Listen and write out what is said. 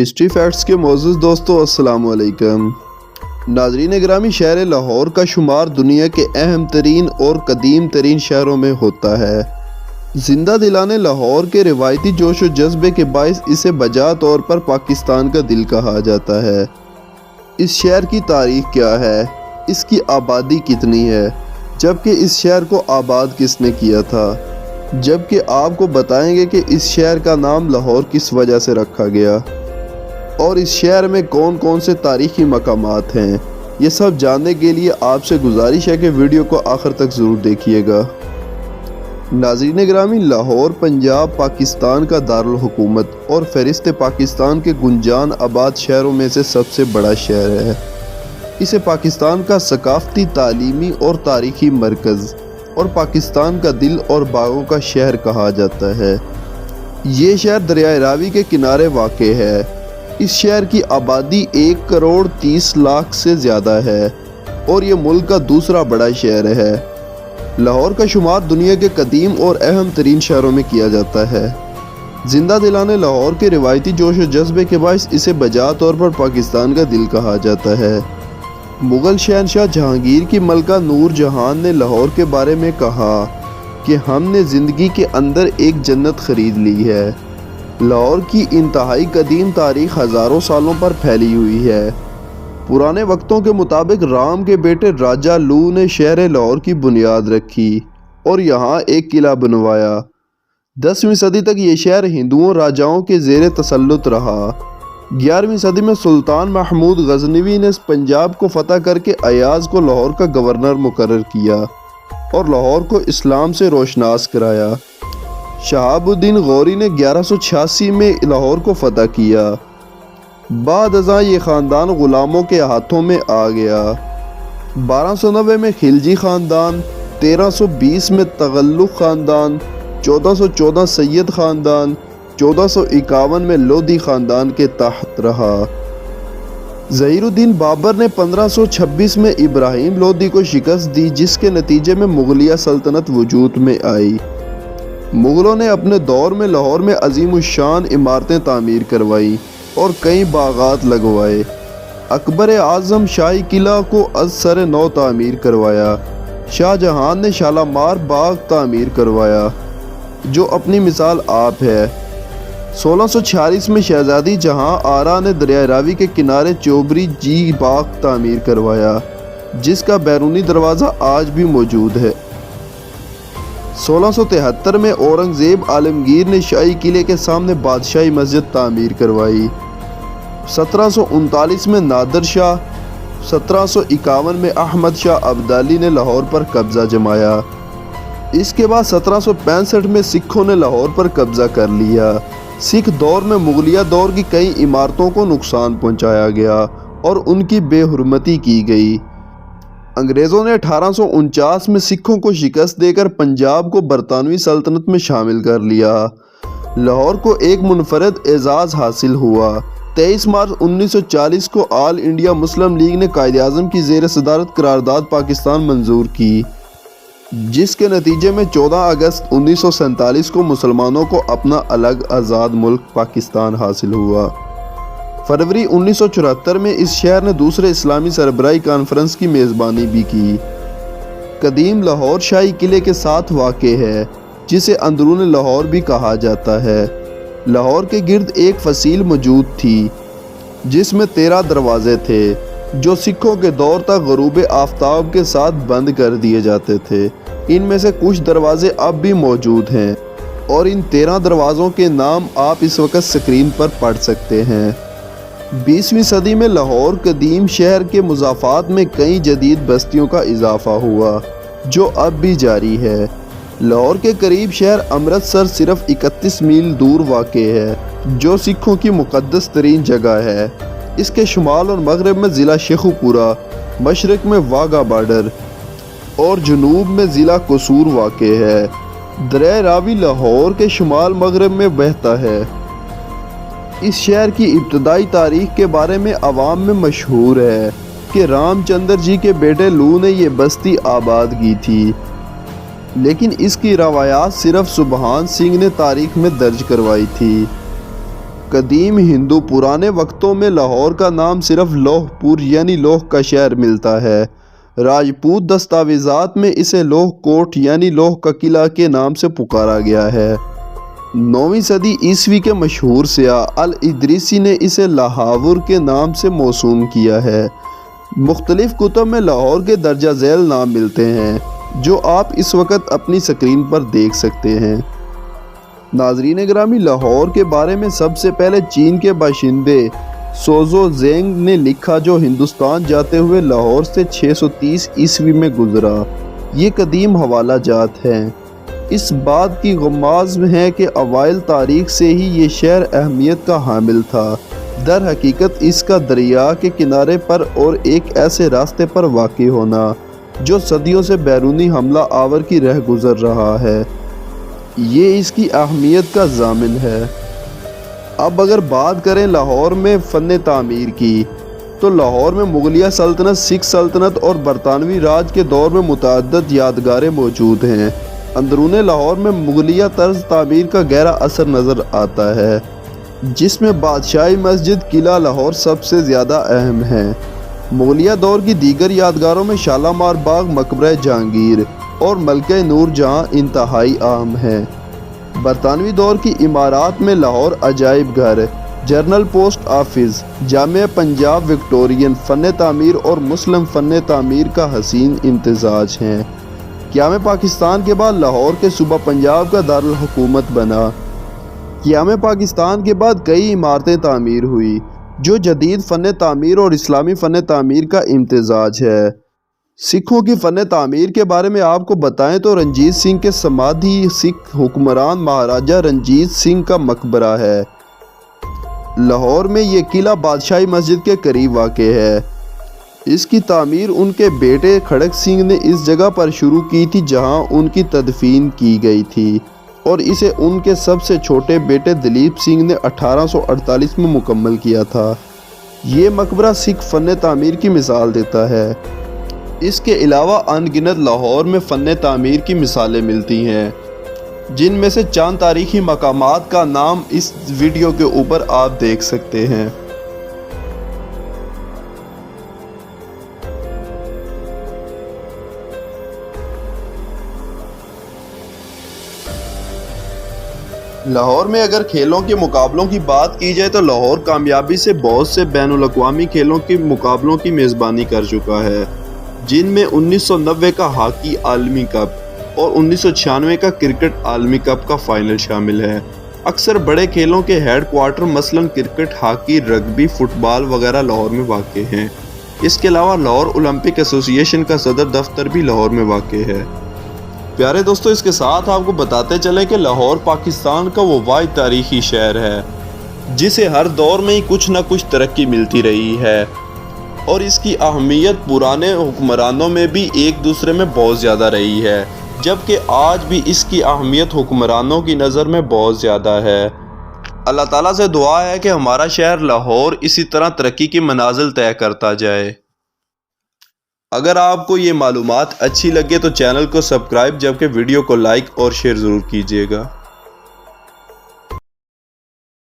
History facts کے معزز دوستو السلام علیکم۔ ناظرین گرامی، شہر لاہور کا شمار دنیا کے اہم ترین اور قدیم ترین شہروں میں ہوتا ہے۔ زندہ دلان لاہور کے روایتی جوش و جذبے کے باعث اسے بجا طور پر پاکستان کا دل کہا جاتا ہے۔ اس شہر کی تاریخ کیا ہے؟ اس کی آبادی کتنی ہے؟ جبکہ اس شہر کو آباد کس نے کیا تھا؟ جبکہ آپ کو بتائیں گے کہ اس شہر کا نام لاہور کس وجہ سے رکھا گیا اور اس شہر میں کون کون سے تاریخی مقامات ہیں۔ یہ سب جاننے کے لیے آپ سے گزارش ہے کہ ویڈیو کو آخر تک ضرور دیکھیے گا۔ ناظرین گرامی، لاہور پنجاب پاکستان کا دارالحکومت اور فہرست پاکستان کے گنجان آباد شہروں میں سے سب سے بڑا شہر ہے۔ اسے پاکستان کا ثقافتی، تعلیمی اور تاریخی مرکز اور پاکستان کا دل اور باغوں کا شہر کہا جاتا ہے۔ یہ شہر دریائے راوی کے کنارے واقع ہے۔ اس شہر کی آبادی 1,30,00,000 سے زیادہ ہے اور یہ ملک کا دوسرا بڑا شہر ہے۔ لاہور کا شمار دنیا کے قدیم اور اہم ترین شہروں میں کیا جاتا ہے۔ زندہ دلان لاہور کے روایتی جوش و جذبے کے باعث اسے بجا طور پر پاکستان کا دل کہا جاتا ہے۔ مغل شہنشاہ جہانگیر کی ملکہ نور جہاں نے لاہور کے بارے میں کہا کہ ہم نے زندگی کے اندر ایک جنت خرید لی ہے۔ لاہور کی انتہائی قدیم تاریخ ہزاروں سالوں پر پھیلی ہوئی ہے۔ پرانے وقتوں کے مطابق رام کے بیٹے راجہ لو نے شہر لاہور کی بنیاد رکھی اور یہاں ایک قلعہ بنوایا۔ 10ویں صدی تک یہ شہر ہندوؤں راجاؤں کے زیر تسلط رہا۔ 11ویں صدی میں سلطان محمود غزنوی نے پنجاب کو فتح کر کے ایاز کو لاہور کا گورنر مقرر کیا اور لاہور کو اسلام سے روشناس کرایا۔ شہاب الدین غوری نے 1186 میں لاہور کو فتح کیا۔ بعد ازاں یہ خاندان غلاموں کے ہاتھوں میں آ گیا۔ 1290 میں خلجی خاندان، 1320 میں تغلق خاندان، 1414 سید خاندان، 1451 میں لودھی خاندان کے تحت رہا۔ ظہیر الدین بابر نے 1526 میں ابراہیم لودھی کو شکست دی، جس کے نتیجے میں مغلیہ سلطنت وجود میں آئی۔ مغلوں نے اپنے دور میں لاہور میں عظیم الشان عمارتیں تعمیر کروائی اور کئی باغات لگوائے۔ اکبر اعظم شاہی قلعہ کو از سر نو تعمیر کروایا۔ شاہ جہان نے شالامار باغ تعمیر کروایا، جو اپنی مثال آپ ہے۔ 1646 میں شہزادی جہاں آرا نے دریائے راوی کے کنارے چوبری جی باغ تعمیر کروایا، جس کا بیرونی دروازہ آج بھی موجود ہے۔ 1673 میں اورنگزیب عالمگیر نے شاہی قلعے کے سامنے بادشاہی مسجد تعمیر کروائی۔ 1739 میں نادر شاہ، 1751 میں احمد شاہ ابدالی نے لاہور پر قبضہ جمایا۔ اس کے بعد 1765 میں سکھوں نے لاہور پر قبضہ کر لیا۔ سکھ دور میں مغلیہ دور کی کئی عمارتوں کو نقصان پہنچایا گیا اور ان کی بے حرمتی کی گئی۔ انگریزوں نے 1849 میں سکھوں کو شکست دے کر پنجاب کو برطانوی سلطنت میں شامل کر لیا۔ لاہور کو ایک منفرد اعزاز حاصل ہوا۔ 23 مارچ 1940 کو آل انڈیا مسلم لیگ نے قائد اعظم کی زیر صدارت قرارداد پاکستان منظور کی، جس کے نتیجے میں 14 اگست 1947 کو مسلمانوں کو اپنا الگ آزاد ملک پاکستان حاصل ہوا۔ فروری 1974 میں اس شہر نے دوسرے اسلامی سربراہی کانفرنس کی میزبانی بھی کی۔ قدیم لاہور شاہی قلعے کے ساتھ واقع ہے، جسے اندرون لاہور بھی کہا جاتا ہے۔ لاہور کے گرد ایک فصیل موجود تھی، جس میں 13 دروازے تھے، جو سکھوں کے دور تک غروب آفتاب کے ساتھ بند کر دیے جاتے تھے۔ ان میں سے کچھ دروازے اب بھی موجود ہیں اور ان 13 دروازوں کے نام آپ اس وقت سکرین پر پڑھ سکتے ہیں۔ 20ویں صدی میں لاہور قدیم شہر کے مضافات میں کئی جدید بستیوں کا اضافہ ہوا، جو اب بھی جاری ہے۔ لاہور کے قریب شہر امرتسر صرف 31 میل دور واقع ہے، جو سکھوں کی مقدس ترین جگہ ہے۔ اس کے شمال اور مغرب میں ضلع شیخوپورہ، مشرق میں واگا بارڈر اور جنوب میں ضلع قصور واقع ہے۔ دریائے راوی لاہور کے شمال مغرب میں بہتا ہے۔ اس شہر کی ابتدائی تاریخ کے بارے میں عوام میں مشہور ہے کہ رام چندر جی کے بیٹے لو نے یہ بستی آباد کی تھی، لیکن اس کی روایات صرف سبحان سنگھ نے تاریخ میں درج کروائی تھی۔ قدیم ہندو پرانے وقتوں میں لاہور کا نام صرف لوہ پور یعنی لوہ کا شہر ملتا ہے۔ راجپوت دستاویزات میں اسے لوہ کوٹ یعنی لوہ کا قلعہ کے نام سے پکارا گیا ہے۔ 9ویں صدی عیسوی کے مشہور سیاح الادریسی نے اسے لاہور کے نام سے موسوم کیا ہے۔ مختلف کتب میں لاہور کے درجہ ذیل نام ملتے ہیں جو آپ اس وقت اپنی سکرین پر دیکھ سکتے ہیں۔ ناظرین گرامی، لاہور کے بارے میں سب سے پہلے چین کے باشندے سوزو زینگ نے لکھا جو ہندوستان جاتے ہوئے لاہور سے 630 عیسوی میں گزرا۔ یہ قدیم حوالہ جات ہیں۔ اس بات کی غماز ہے کہ اوائل تاریخ سے ہی یہ شہر اہمیت کا حامل تھا۔ در حقیقت اس کا دریا کے کنارے پر اور ایک ایسے راستے پر واقع ہونا جو صدیوں سے بیرونی حملہ آور کی رہ گزر رہا ہے، یہ اس کی اہمیت کا ضامن ہے۔ اب اگر بات کریں لاہور میں فن تعمیر کی، تو لاہور میں مغلیہ سلطنت، سکھ سلطنت اور برطانوی راج کے دور میں متعدد یادگاریں موجود ہیں۔ اندرون لاہور میں مغلیہ طرز تعمیر کا گہرا اثر نظر آتا ہے، جس میں بادشاہی مسجد، قلعہ لاہور سب سے زیادہ اہم ہیں۔ مغلیہ دور کی دیگر یادگاروں میں شالامار باغ، مقبرہ جہانگیر اور ملکہ نور جہاں انتہائی اہم ہیں۔ برطانوی دور کی عمارات میں لاہور عجائب گھر، جنرل پوسٹ آفس، جامعہ پنجاب وکٹورین فن تعمیر اور مسلم فن تعمیر کا حسین امتزاج ہیں۔ قیام پاکستان کے بعد لاہور کے صوبہ پنجاب کا دارالحکومت بنا۔ قیام پاکستان کے بعد کئی عمارتیں تعمیر ہوئی جو جدید فن تعمیر اور اسلامی فن تعمیر کا امتزاج ہے۔ سکھوں کی فن تعمیر کے بارے میں آپ کو بتائیں تو رنجیت سنگھ کے سمادھی سکھ حکمران مہاراجہ رنجیت سنگھ کا مقبرہ ہے۔ لاہور میں یہ قلعہ بادشاہی مسجد کے قریب واقع ہے۔ اس کی تعمیر ان کے بیٹے کھڑک سنگھ نے اس جگہ پر شروع کی تھی جہاں ان کی تدفین کی گئی تھی، اور اسے ان کے سب سے چھوٹے بیٹے دلیپ سنگھ نے 1848 میں مکمل کیا تھا۔ یہ مقبرہ سکھ فن تعمیر کی مثال دیتا ہے۔ اس کے علاوہ ان گنت لاہور میں فن تعمیر کی مثالیں ملتی ہیں، جن میں سے چند تاریخی مقامات کا نام اس ویڈیو کے اوپر آپ دیکھ سکتے ہیں۔ لاہور میں اگر کھیلوں کے مقابلوں کی بات کی جائے تو لاہور کامیابی سے بہت سے بین الاقوامی کھیلوں کے مقابلوں کی میزبانی کر چکا ہے، جن میں 1990 کا ہاکی عالمی کپ اور 1996 کا کرکٹ عالمی کپ کا فائنل شامل ہے۔ اکثر بڑے کھیلوں کے ہیڈ کوارٹر مثلاً کرکٹ، ہاکی، رگبی، فٹ بال وغیرہ لاہور میں واقع ہیں۔ اس کے علاوہ لاہور اولمپک ایسوسی ایشن کا صدر دفتر بھی لاہور میں واقع ہے۔ پیارے دوستو، اس کے ساتھ آپ کو بتاتے چلیں کہ لاہور پاکستان کا وہ واحد تاریخی شہر ہے جسے ہر دور میں ہی کچھ نہ کچھ ترقی ملتی رہی ہے، اور اس کی اہمیت پرانے حکمرانوں میں بھی ایک دوسرے میں بہت زیادہ رہی ہے، جبکہ آج بھی اس کی اہمیت حکمرانوں کی نظر میں بہت زیادہ ہے۔ اللہ تعالیٰ سے دعا ہے کہ ہمارا شہر لاہور اسی طرح ترقی کی منازل طے کرتا جائے۔ اگر آپ کو یہ معلومات اچھی لگے تو چینل کو سبسکرائب، جبکہ ویڈیو کو لائک اور شیئر ضرور کیجیے گا۔